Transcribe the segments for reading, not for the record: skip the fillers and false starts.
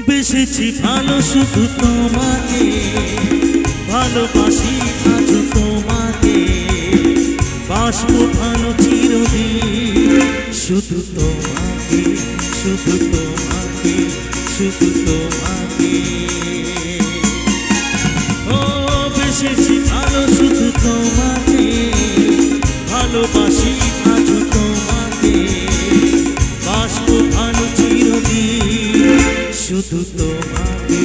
বেসেছি ভালো শুধু তোমাকে, ভালোবাসি আজ তোমাকে, বাসবো ভালো চিরদিন শুধু তোমাকে, শুধু তোমাকে, শুধু তোমাকে। ও বেসেছি ভালো শুধু তোমাকে, ভালোবাসি আজ তোমাকে, বাসবো ভালো চিরদিন শুধু তোমাকে,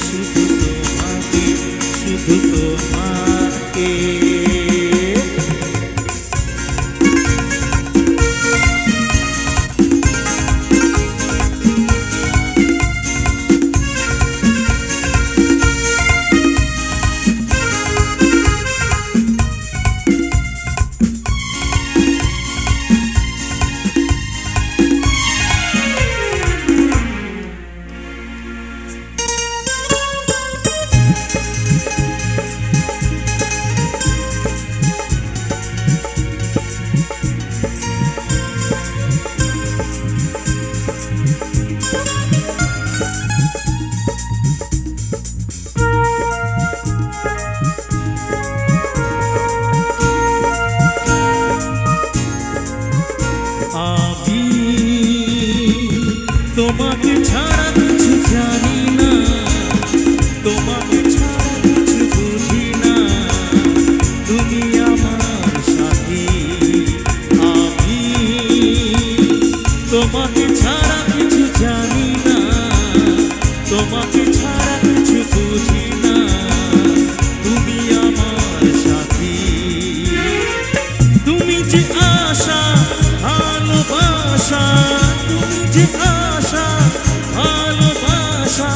শুধু তোমাকে, শুধু তোমাকে। তোমাকে ছাড়া কিছু জানি না, তোমাকে ছাড়া কিছু বুঝি না, তুমি আমার সাথী। আমি তোমাকে ছাড়া কিছু জানি না, তোমাকে ছাড়া কিছু বুঝি না, তুমি আমার সাথী। তুমি যে আশা ভালোবাসা, তুমি যে আশা ভালোবাসা,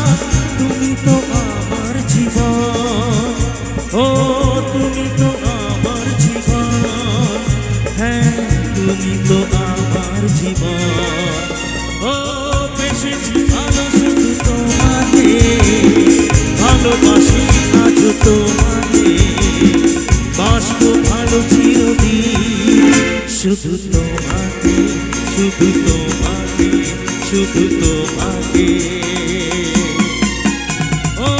তুমি তো আমার জীবন। ও তুমি তো আমার জীবন, হ্যাঁ তুমি তো আমার জীবন। ও বেসেছি ভালো শুধু তোমাকে, ভালোবাসি আজ তোমাকে, বাসবো ভালো চিরদিন শুধু তোমাকে, শুধু তোমাকে, শুধু তোমাকে। ও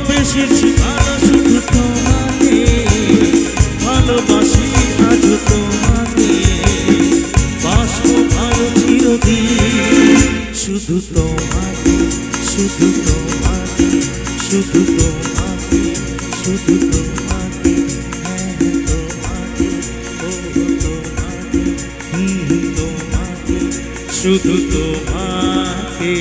বেসেছি ভালো শুধু তোমাকে, ভালোবাসি আজ তোমাকে, বাসবো ভালো চিরদিন শুধু তোমাকে, শুধু তোমাকে, শুধু তোমাকে, শুধু তোমাকে, হ্যাঁ তোমাকে, ও তোমাকে, তোমাকে, শুধু তোমাকে।